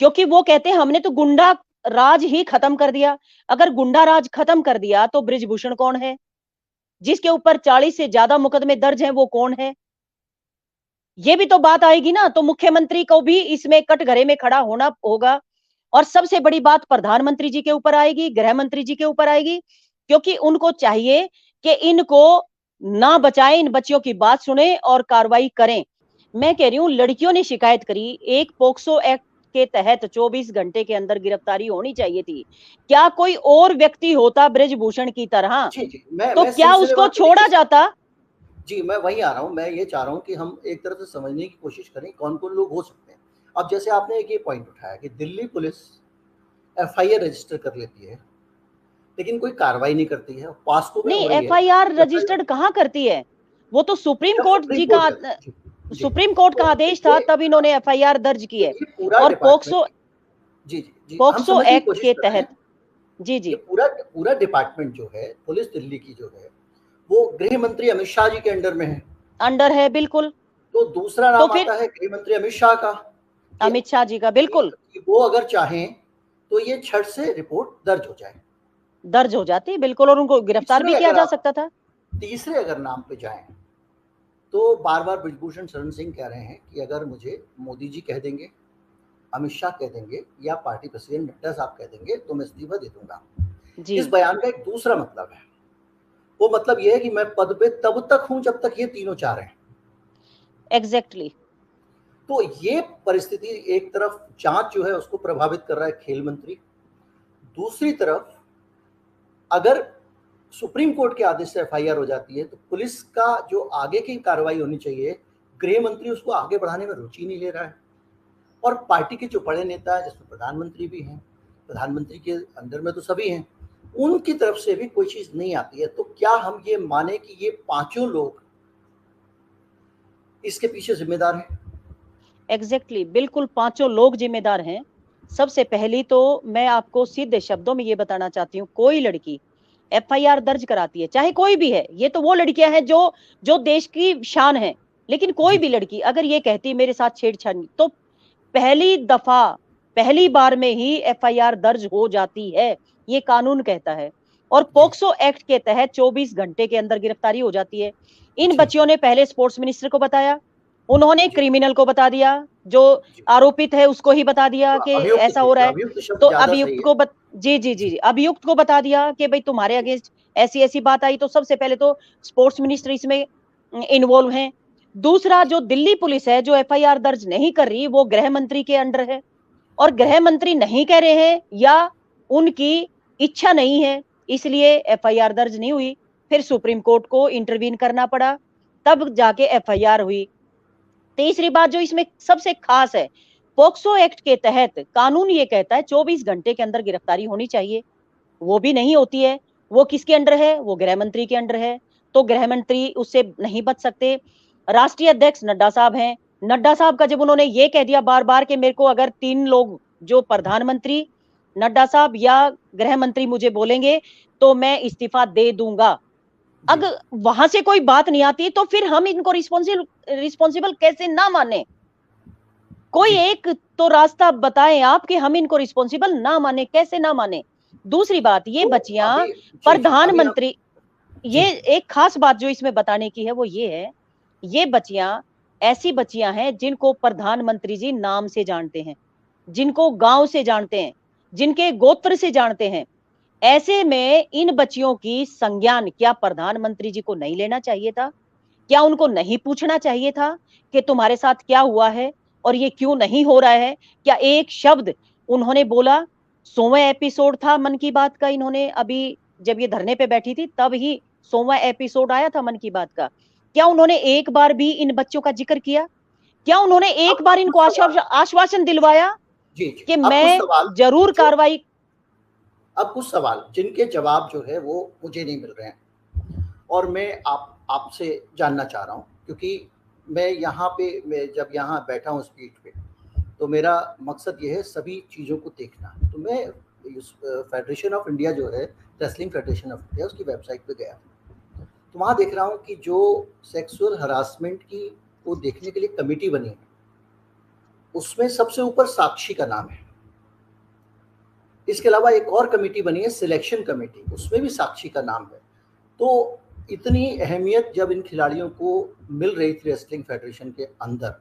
क्योंकि वो कहते हैं हमने तो गुंडा राज ही खत्म कर दिया। अगर गुंडा राज खत्म कर दिया तो ब्रिजभूषण कौन है? जिसके ऊपर 40 से ज्यादा मुकदमे दर्ज हैं, वो कौन है? ये भी तो बात आएगी ना। तो मुख्यमंत्री को भी इसमें कटघरे में खड़ा होना होगा। और सबसे बड़ी बात प्रधानमंत्री जी के ऊपर आएगी, गृह मंत्री जी के ऊपर आएगी, क्योंकि उनको चाहिए कि इनको ना बचाएं, इन बच्चियों की बात सुने और कार्रवाई करें। मैं कह रही हूं, लड़कियों ने शिकायत करी, एक पोक्सो एक्ट के तहत 24 घंटे के अंदर गिरफ्तारी होनी चाहिए थी। क्या कोई और व्यक्ति होता ब्रिजभूषण की तरह, जी जी, तो मैं क्या उसको सिलसिलेवार तरीके छोड़ा से, जाता? जी मैं वहीं आ रहा हूँ, मैं ये चाह रहा हूँ कि हम एक तरह से समझने की कोशिश करें कौन कौन लोग हो सकते हैं। अब जैसे आपने एक ये पॉइंट उठाया कि दिल्ली पुलिस एफआईआर रजिस्टर कर लेती है, लेकिन कोई कार्रवाई नहीं करती है, पास्को में नहीं, हो रही है एफआईआर एफआईआर, रजिस्टर्ड कहाँ करती है? वो तो सुप्रीम जब कोर्ट सुप्रीम जी का, कोर्ट कर, जी जी, सुप्रीम कोर्ट का तो आदेश था, ये, तब इन्होंने एफआईआर दर्ज की तो है। ये पूरा और डिपार्टमेंट, जी जी जी, हम पोक्सो समझने की एक्ट कोशिश के कर रहे हैं। तहत। जी ये जी। पूरा पूरा डिपार्टमेंट जो है पुलिस दिल्ली की जो है, वो गृह मंत्री अमित शाह जी के अंडर में है। अंडर है, बिल्कुल। तो दूसरा तो नाम फिर आता है गृह मंत्री अमित शाह का, कि, अमित शाह जी का, बिल्कुल कि वो अगर चाहें तो ये छठ से रिपोर्ट दर्ज हो जाए। दर्ज हो जाती, बिल्कुल, और उनको गिरफ्तार भी तीसरे किया अगर जा आप सकता था। तीसरे अगर नाम पे जाएं, तो बार बार ब्रिजभूषण शरण सिंह कह रहे हैं कि अगर मुझे मोदी जी कह देंगे, अमित शाह कह देंगे या पार्टी प्रेसिडेंट नड्डा साहब कह देंगे तो मैं इस्तीफा दे दूंगा। जी, इस बयान का एक दूसरा मतलब है, वो मतलब ये है कि मैं पद पे तब तक हूं जब तक ये तीनों चाह रहे हैं। एग्जैक्टली। तो ये परिस्थिति एक तरफ जांच जो है उसको प्रभावित कर रहा है खेल मंत्री, दूसरी तरफ अगर सुप्रीम कोर्ट के आदेश से एफआईआर हो जाती है तो पुलिस का जो आगे की कार्रवाई होनी चाहिए, गृह मंत्री उसको आगे बढ़ाने में रुचि नहीं ले रहा है। और पार्टी के जो बड़े नेता है जिसमें प्रधानमंत्री भी हैं, प्रधानमंत्री के अंदर में तो सभी हैं, उनकी तरफ से भी कोई चीज नहीं आती है। तो क्या हम ये माने कि ये पांचों लोग इसके पीछे जिम्मेदार हैं? एग्जैक्टली, बिल्कुल, पांचों लोग जिम्मेदार हैं। सबसे पहली तो मैं आपको सीधे शब्दों में ये बताना चाहती हूँ, कोई लड़की एफआईआर दर्ज कराती है, चाहे कोई भी है, ये तो वो लड़कियां हैं जो जो देश की शान है, लेकिन कोई जी भी जी लड़की अगर ये कहती मेरे साथ छेड़छाड़, तो पहली दफा, पहली बार में ही एफआईआर दर्ज हो जाती है। ये कानून कहता है। और जी पोक्सो एक्ट के तहत 24 घंटे के अंदर गिरफ्तारी हो जाती है। इन जी बच्चियों ने पहले स्पोर्ट्स मिनिस्टर को बताया, उन्होंने जी क्रिमिनल को बता दिया, जो जी, आरोपित है उसको ही बता दिया जो कि अभियुक्त ऐसा थे, हो रहा जो है। अभियुक्त तो शब्द ज्यादा सही अभियुक्त है। को जी जी जी जी जी, अभियुक्त को बता दिया कि भाई तुम्हारे जी अगेंस्ट ऐसी ऐसी बात आई। तो सबसे पहले तो स्पोर्ट्स मिनिस्टर इसमें इन्वॉल्व हैं। दूसरा, जी जो दिल्ली पुलिस है जो एफआईआर दर्ज नहीं कर रही, वो गृह मंत्री के अंडर है। और जी गृह मंत्री नहीं कह रहे हैं या उनकी इच्छा नहीं है, इसलिए एफआईआर दर्ज नहीं हुई। फिर सुप्रीम कोर्ट को इंटरवीन करना पड़ा, तब जाके एफआईआर हुई। तीसरी बात जो इसमें सबसे खास है, पोक्सो एक्ट के तहत कानून ये कहता है 24 घंटे के अंदर गिरफ्तारी होनी चाहिए, वो भी नहीं होती है। वो किसके अंडर है? वो गृह मंत्री के अंडर है। तो गृह मंत्री उससे नहीं बच सकते। राष्ट्रीय अध्यक्ष नड्डा साहब हैं। नड्डा साहब का जब उन्होंने ये कह दिया बार बार कि मेरे को अगर तीन लोग, जो प्रधानमंत्री, नड्डा साहब या गृह मंत्री मुझे बोलेंगे तो मैं इस्तीफा दे दूंगा, अगर वहां से कोई बात नहीं आती तो फिर हम इनको रिस्पॉन्सिबल कैसे ना माने? कोई एक तो रास्ता बताएं आप कि हम इनको रिस्पॉन्सिबल ना माने, कैसे ना माने? दूसरी बात, ये तो बच्चियां अभी जी अभी आप प्रधानमंत्री, जी ये एक खास बात जो इसमें बताने की है वो ये है, ये बच्चियां ऐसी बच्चियां हैं जिनको प्रधानमंत्री जी नाम से जानते हैं, जिनको गांव से जानते हैं, जिनके गोत्र से जानते हैं। ऐसे में इन बच्चियों की संज्ञान क्या प्रधानमंत्री जी को नहीं लेना चाहिए था? क्या उनको नहीं पूछना चाहिए था कि तुम्हारे साथ क्या हुआ है और ये क्यों नहीं हो रहा है? क्या एक शब्द उन्होंने बोला? 100वां एपिसोड था मन की बात का, इन्होंने अभी जब ये धरने पे बैठी थी तब ही 100वां एपिसोड आया था मन की बात का। क्या उन्होंने एक बार भी इन बच्चों का जिक्र किया? क्या उन्होंने एक अब बार कुछ इनको सवाल आश्वासन दिलवाया जी जी कि अब कुछ मैं सवाल जरूर जो कार्रवाई? अब कुछ सवाल जिनके जवाब जो है वो मुझे नहीं मिल रहे हैं और मैं आपसे जानना चाह रहा हूँ, क्योंकि मैं यहाँ पे मैं जब यहाँ बैठा हूँ स्पीच पे, तो मेरा मकसद ये है सभी चीज़ों को देखना। तो मैं इस फेडरेशन ऑफ इंडिया जो है, रेसलिंग फेडरेशन ऑफ इंडिया, उसकी वेबसाइट पे गया, तो वहाँ देख रहा हूँ कि जो सेक्सुअल हरासमेंट की को देखने के लिए कमेटी बनी है, उसमें सबसे ऊपर साक्षी का नाम है। इसके अलावा एक और कमेटी बनी है सिलेक्शन कमेटी, उसमें भी साक्षी का नाम है। तो इतनी अहमियत जब इन खिलाड़ियों को मिल रही थी रेसलिंग फेडरेशन के अंदर,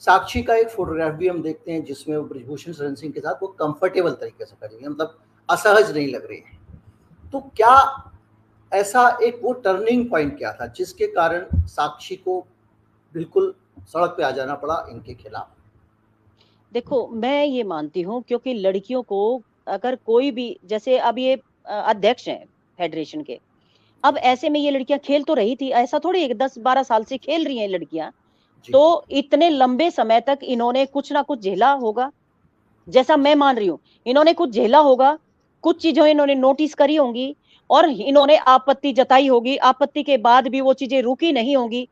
साक्षी का एक फोटोग्राफ भी हम देखते हैं जिसमें वो ब्रिजभूषण शरण सिंह के साथ वो कंफर्टेबल तरीके से खड़ी है, मतलब असहज नहीं लग रही है। तो क्या ऐसा एक वो टर्निंग पॉइंट क्या था जिसके कारण साक्षी को बिल्कुल सड़क पे आ जाना पड़ा इनके खिलाफ? देखो, मैं ये मानती हूँ क्योंकि लड़कियों को अगर कोई भी, जैसे अब ये अध्यक्ष हैं फेडरेशन के, अब ऐसे में ये लड़कियां खेल तो रही थी, ऐसा थोड़ी 10-12 साल से खेल रही हैं लड़कियां, जी तो इतने लंबे समय तक इन्होंने कुछ ना कुछ झेला होगा। जैसा मैं मान रही हूँ, इन्होंने कुछ झेला होगा, कुछ चीजें इन्होंने नोटिस करी होंगी और इन्होंने आपत्ति जताई होगी, आपत्ति के बाद भी वो चीजें रुकी नहीं होंगी,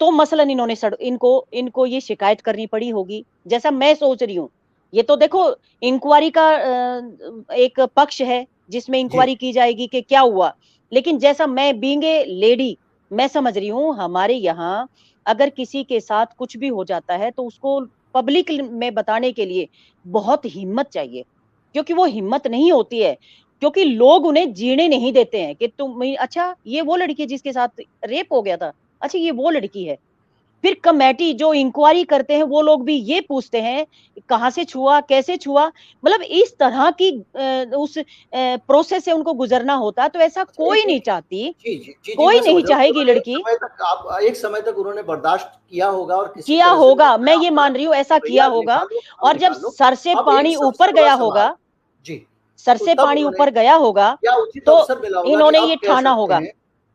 तो मसलन इन्होंने इनको इनको ये शिकायत करनी पड़ी होगी, जैसा मैं सोच रही हूँ। ये तो देखो, इंक्वायरी का एक पक्ष है जिसमें जी इंक्वायरी की जाएगी कि क्या हुआ, लेकिन जैसा मैं बीइंग ए लेडी मैं समझ रही हूँ, हमारे यहाँ अगर किसी के साथ कुछ भी हो जाता है तो उसको पब्लिक में बताने के लिए बहुत हिम्मत चाहिए, क्योंकि वो हिम्मत नहीं होती है, क्योंकि लोग उन्हें जीने नहीं देते हैं कि तुम, अच्छा ये वो लड़की जिसके साथ रेप हो गया था, अच्छा ये वो लड़की है। फिर कमेटी जो इंक्वायरी करते हैं वो लोग भी ये पूछते हैं कहाँ से छुआ, कैसे छुआ, मतलब इस तरह की उस प्रोसेस से उनको गुजरना होता, तो ऐसा अच्छा, कोई नहीं चाहती, जी कोई मैं नहीं समझ रहा हूँ कि चाहेगी उन्होंने लड़की। एक समय तक उन्होंने बर्दाश्त किया होगा और किसी किया तरह से होगा, उन्होंने मैं ये अपना मान रही हूँ ऐसा किया भैया होगा, निकालो और जब निकालो। सर से अब एक पानी सबसे ऊपर बड़ा गया सवाल होगा, जी, सर तो से तब पानी उन्होंने ऊपर गया होगा, क्या उचित तो अवसर मिला होगा कि इन्होंने अब ये कह ठाना सकते होगा। हैं,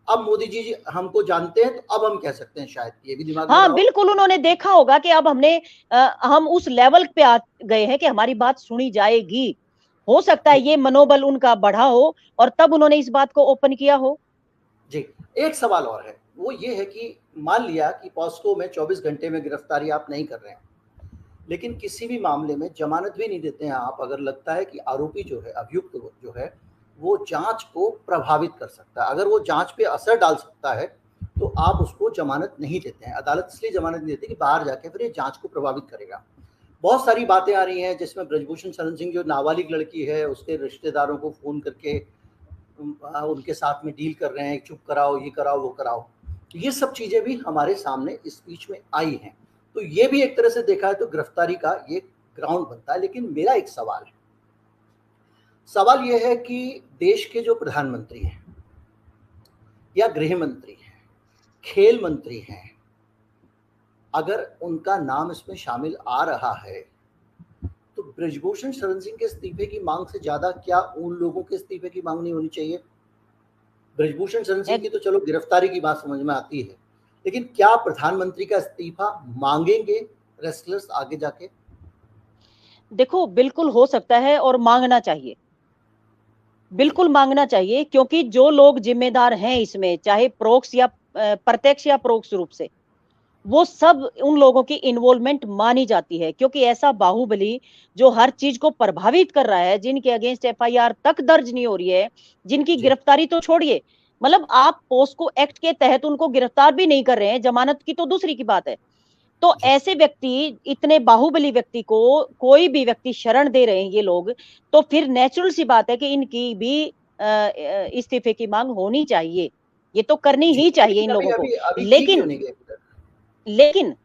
अब मोदी जी हमको जानते हैं तो अब हम कह सकते हैं, शायद ये भी दिमाग में हाँ रहा हो। बिल्कुल, उन्होंने देखा होगा कि अब हम उस लेवल पे आ गए हैं कि हमारी बात सुनी जाएगी। हो सकता है जी ये मनोबल उनका बढ़ा हो और तब उन्होंने इस बात को ओपन किया हो। जी एक सवाल और है, वो ये है कि मान लिया कि पॉस्को में 24 घंटे में गिरफ्तारी आप नहीं कर रहे हैं, लेकिन किसी भी मामले में जमानत भी नहीं देते हैं आप, अगर लगता है कि आरोपी जो है, अभियुक्त जो है, वो जांच को प्रभावित कर सकता है, अगर वो जांच पे असर डाल सकता है, तो आप उसको जमानत नहीं देते हैं। अदालत इसलिए जमानत नहीं देती कि बाहर जाके फिर ये जांच को प्रभावित करेगा। बहुत सारी बातें आ रही हैं जिसमें ब्रजभूषण शरण सिंह जो नाबालिग लड़की है, उसके रिश्तेदारों को फ़ोन करके उनके साथ में डील कर रहे हैं, चुप कराओ, ये कराओ, वो कराओ। ये सब चीज़ें भी हमारे सामने इस बीच में आई हैं। तो ये भी एक तरह से देखा है तो गिरफ्तारी का ये ग्राउंड बनता है। लेकिन मेरा एक सवाल ये है कि देश के जो प्रधानमंत्री हैं या गृह मंत्री हैं, खेल मंत्री हैं, अगर उनका नाम इसमें शामिल आ रहा है, तो ब्रिजभूषण शरण सिंह के इस्तीफे की मांग से ज़्यादा क्या उन लोगों के इस्तीफे की मांग नहीं होनी चाहिए? ब्रिजभूषण शरण सिंह की तो चलो गिरफ्तारी की बात समझ में आती है, लेकिन क्या प्रधानमंत्री का इस्तीफा मांगेंगे रेसलर्स आगे जाके? देखो, बिल्कुल हो सकता है और मांगना चाहिए, जी बिल्कुल मांगना चाहिए, क्योंकि जो लोग जिम्मेदार हैं इसमें, चाहे प्रोक्ष या प्रत्यक्ष या परोक्ष रूप से, वो सब उन लोगों की इन्वॉल्वमेंट मानी जाती है, क्योंकि ऐसा बाहुबली जो हर चीज को प्रभावित कर रहा है, जिनके अगेंस्ट एफआईआर तक दर्ज नहीं हो रही है, जिनकी जी गिरफ्तारी तो छोड़िए, मतलब आप पोस्को एक्ट के तहत उनको गिरफ्तार भी नहीं कर रहे हैं, जमानत की तो दूसरी की बात है। तो जी। ऐसे व्यक्ति, इतने बाहुबली व्यक्ति को कोई भी व्यक्ति शरण दे रहे हैं ये लोग, तो फिर नेचुरल सी बात है कि इनकी भी इस्तीफे की मांग होनी चाहिए। ये तो करनी जी, ही चाहिए इन लेकिन अभी लोगों को। अभी अभी की क्यों लेकिन नहीं गई अभी तक? लेकिन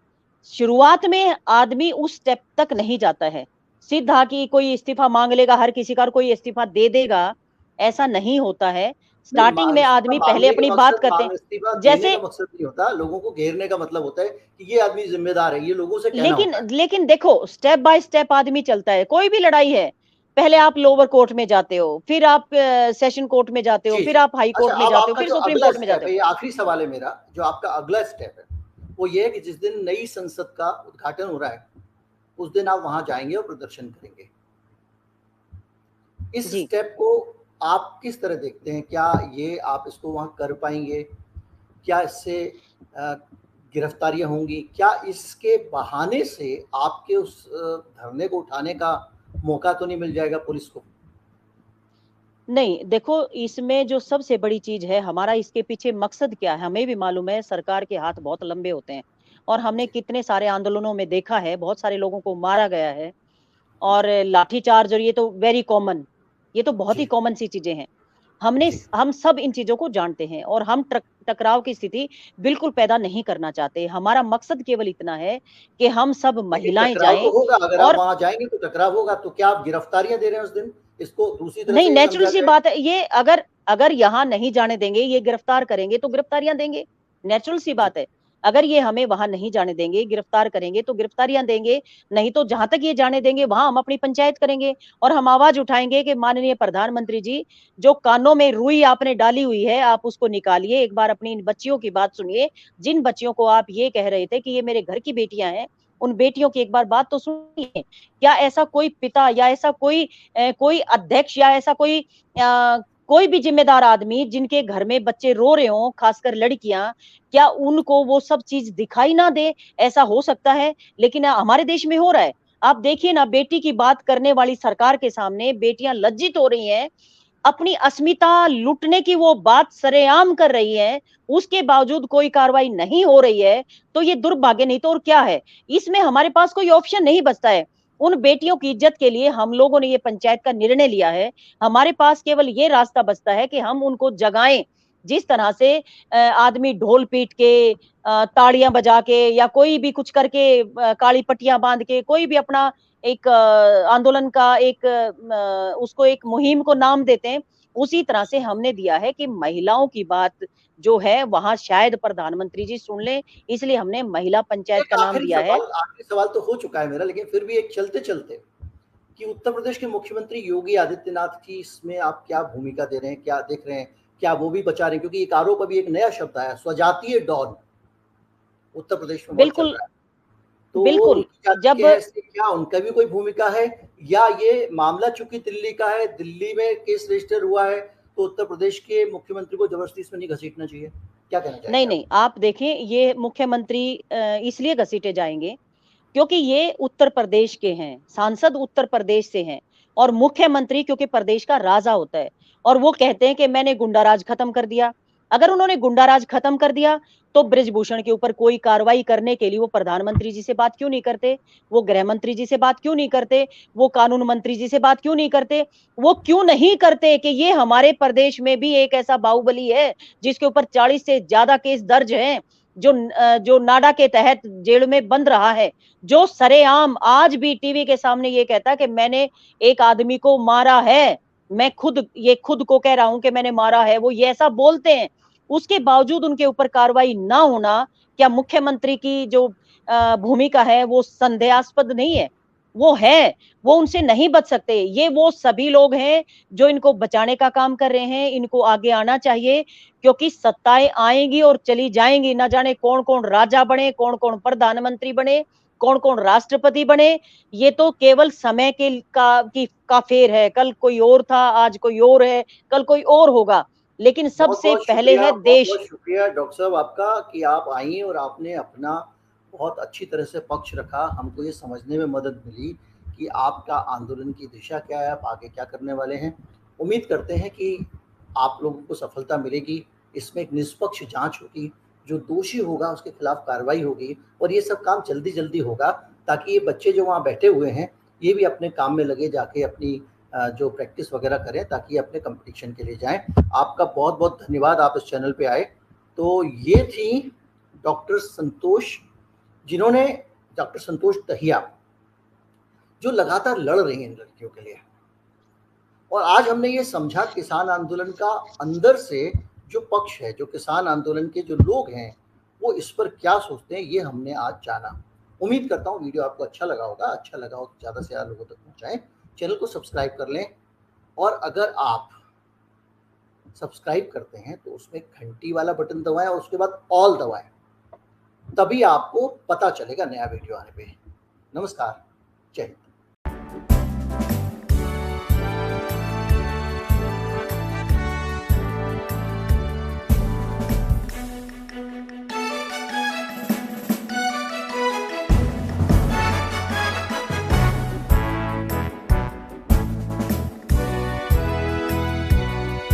शुरुआत में आदमी उस स्टेप तक नहीं जाता है, सीधा कि कोई इस्तीफा मांग लेगा, हर किसी का कोई इस्तीफा दे देगा, ऐसा नहीं होता है। नहीं, स्टार्टिंग में इस्तीफा आदमी पहले माँगने का अपनी बात मकसद, करते हैं। इस्तीफा देने जैसे का मकसद नहीं होता, लोगों को घेरने का मतलब होता है कि ये आदमी ज़िम्मेदार है, ये लोगों से कहना लेकिन होता है। लेकिन देखो, स्टेप बाय स्टेप आदमी चलता है, कोई भी लड़ाई है। पहले आप लोअर कोर्ट में जाते हो, फिर आप सेशन कोर्ट में जाते हो, जी, फिर जी। आप हाई अच्छा, कोर्ट में अब जाते हो, आपका फिर जो सुप्रीम अगला कोर्ट में स्टेप जाते है, हो। ये आखिरी सवाल है मेरा, जो आपका अगला स्टेप है, वो ये है कि जिस दिन नई संसद का उद्घाटन हो रहा है, उस दिन आप वहाँ जाएँगे और प्रदर्शन करेंगे। इस जी। स्टेप को आप किस तरह देखते हैं? क्या ये आप इसको वहाँ कर पाएँगे? क्या इससे अ, गिरफ्तारियाँ होंगी? क्या इसके बहाने से आपके उस धरने को उठाने का मौका तो नहीं मिल जाएगा पुलिस को? नहीं, देखो, इसमें जो सबसे बड़ी चीज़ है, हमारा इसके पीछे मकसद क्या है, हमें भी मालूम है सरकार के हाथ बहुत लंबे होते हैं। और हमने जी, कितने सारे आंदोलनों में देखा है, बहुत सारे लोगों को मारा गया है। और जी, लाठीचार्ज, और ये तो वेरी कॉमन, ये तो बहुत ही जी, कॉमन सी चीज़ें हैं। जी। हम सब इन चीज़ों को जानते हैं, और हम टकराव की स्थिति बिल्कुल पैदा नहीं करना चाहते। हमारा मकसद केवल इतना है कि हम सब लेकिन महिलाएँ टकराव तो जाएँ। होगा, अगर आप और वहाँ जाएँगे तो टकराव होगा, तो क्या आप गिरफ्तारियाँ दे रहे हैं उस दिन? इसको दूसरी तरह नहीं, से नेचुरल समझा सी जाए? बात है ये। अगर अगर यहाँ नहीं जाने देंगे, ये गिरफ्तार करेंगे तो गिरफ्तारियाँ देंगे, नेचुरल सी जी, बात है। अगर ये हमें वहाँ नहीं जाने देंगे, गिरफ्तार करेंगे तो गिरफ्तारियाँ देंगे, नहीं तो जहाँ तक ये जाने देंगे वहाँ हम अपनी पंचायत करेंगे। और हम आवाज़ उठाएँगे कि माननीय प्रधानमंत्री जी, जो कानों में रुई आपने डाली हुई है, आप उसको निकालिए, एक बार अपनी इन बच्चियों की बात सुनिए। जिन बच्चियों को आप ये कह रहे थे कि ये मेरे घर की बेटियाँ हैं, उन बेटियों की एक बार बात तो सुनिए। क्या ऐसा कोई पिता या ऐसा कोई कोई अध्यक्ष या ऐसा कोई भी ज़िम्मेदार आदमी जिनके घर में बच्चे रो रहे हों, खासकर लड़कियाँ, क्या उनको वो सब चीज़ दिखाई ना दे? ऐसा हो सकता है, लेकिन हमारे देश में हो रहा है। आप देखिए ना, बेटी की बात करने वाली सरकार के सामने बेटियाँ लज्जित हो रही हैं, अपनी अस्मिता लूटने की वो बात सरेआम कर रही हैं, उसके बावजूद कोई कार्रवाई नहीं हो रही है, तो ये दुर्भाग्य नहीं तो और क्या है? इसमें हमारे पास कोई ऑप्शन नहीं बचता है। उन बेटियों की इज्जत के लिए हम लोगों ने ये पंचायत का निर्णय लिया है। हमारे पास केवल ये रास्ता बचता है कि हम उनको जगाएँ। जिस तरह से आदमी ढोल पीट के, ताड़ियाँ बजा के, या कोई भी कुछ करके, काली पट्टियाँ बाँध के, कोई भी अपना एक आंदोलन का एक उसको एक मुहिम को नाम देते हैं, उसी तरह से हमने दिया है कि महिलाओं की बात जो है वहाँ शायद प्रधानमंत्री जी सुन लें, इसलिए हमने महिला पंचायत एक का नाम दिया है। आखिरी सवाल तो हो चुका है मेरा, लेकिन फिर भी एक चलते-चलते कि उत्तर प्रदेश के मुख्यमंत्री योगी आदित्यनाथ की इसमें आप क्या भूमिका दे रहे हैं? क्या देख रहे हैं? क्या वो भी बचा रहे हैं? क्योंकि एक आरोप, अभी एक नया शब्द आया, स्वजातीय डॉन, उत्तर प्रदेश में बहुत चल बिल्कुल, रहा है। तो वो बिल्कुल। उनकी जाति के जब हैं, इससे क्या उनका भी कोई भूमिका है? या ये मामला चूँकि दिल्ली का है, दिल्ली में केस रजिस्टर हुआ है, तो उत्तर प्रदेश के मुख्यमंत्री को ज़बरदस्ती इसमें नहीं घसीटना चाहिए? क्या कहना नहीं, चाहेंगे आप? नहीं, आप देखिए, ये मुख्यमंत्री इसलिए घसीटे जाएँगे क्योंकि ये उत्तर प्रदेश के हैं, सांसद उत्तर प्रदेश से हैं, और मुख्यमंत्री क्योंकि प्रदेश का राजा होता है, और वो कहते हैं कि मैंने गुंडाराज खत्म कर दिया। अगर उन्होंने गुंडाराज खत्म कर दिया, तो बृजभूषण के ऊपर कोई कार्रवाई करने के लिए वो प्रधानमंत्री जी से बात क्यों नहीं करते? वो गृह मंत्री जी से बात क्यों नहीं करते? वो कानून मंत्री जी से बात क्यों नहीं करते? वो क्यों नहीं करते कि ये हमारे प्रदेश में भी एक ऐसा बाहुबली है, जिसके ऊपर 40 से ज़्यादा केस दर्ज हैं, जो नाडा के तहत जेल में बंद रहा है, जो सरेआम आज भी टीवी के सामने ये कहता है कि मैंने एक आदमी को मारा है, मैं खुद को कह रहा हूं कि मैंने मारा है, वो ये ऐसा बोलते हैं। उसके बावजूद उनके ऊपर कार्रवाई ना होना, क्या मुख्यमंत्री की जो भूमिका है वो संदेहास्पद नहीं है? वो है, वो उनसे नहीं बच सकते। ये वो सभी लोग हैं जो इनको बचाने का काम कर रहे हैं, इनको आगे आना चाहिए, क्योंकि सत्ताएं आएंगी और चली जाएंगी, ना जाने कौन-कौन राजा बने, कौन-कौन प्रधानमंत्री बने, कौन-कौन राष्ट्रपति बने। ये तो केवल समय का फेर है। कल कोई और था, आज कोई और है, कल कोई और होगा। लेकिन सबसे पहले है देश। बहुत-बहुत शुक्रिया डॉक्टर साहब आपका कि आप आईं और आपने अपना बहुत अच्छी तरह से पक्ष रखा। हमको ये समझने में मदद मिली कि आपका आंदोलन की दिशा क्या है, आप आगे क्या करने वाले हैं। उम्मीद करते हैं कि आप लोगों को सफलता मिलेगी इसमें एक निष्पक्ष जांच होगी, जो दोषी होगा उसके खिलाफ कार्रवाई होगी और ये सब काम जल्दी जल्दी होगा, ताकि ये बच्चे जो वहाँ बैठे हुए हैं ये भी अपने काम में लगे, जाके अपनी जो प्रैक्टिस वगैरह करें ताकि अपने कंपटीशन के लिए जाएं। आपका बहुत बहुत धन्यवाद, आप इस चैनल पे आए। तो ये थी डॉक्टर संतोष, जिन्होंने डॉक्टर संतोष दहिया, जो लगातार लड़ रही हैं इन लड़कियों के लिए। और आज हमने ये समझा किसान आंदोलन का अंदर से जो पक्ष है, जो किसान आंदोलन के जो लोग हैं, वो इस पर क्या सोचते हैं, ये हमने आज जाना। उम्मीद करता हूँ वीडियो आपको अच्छा लगा होगा। अच्छा लगा हो तो ज़्यादा से ज़्यादा लोगों तक पहुँचाएं, चैनल को सब्सक्राइब कर लें, और अगर आप सब्सक्राइब करते हैं तो उसमें घंटी वाला बटन दबाएं और उसके बाद ऑल दबाएं, तभी आपको पता चलेगा नया वीडियो आने पे। नमस्कार, जय हिंद।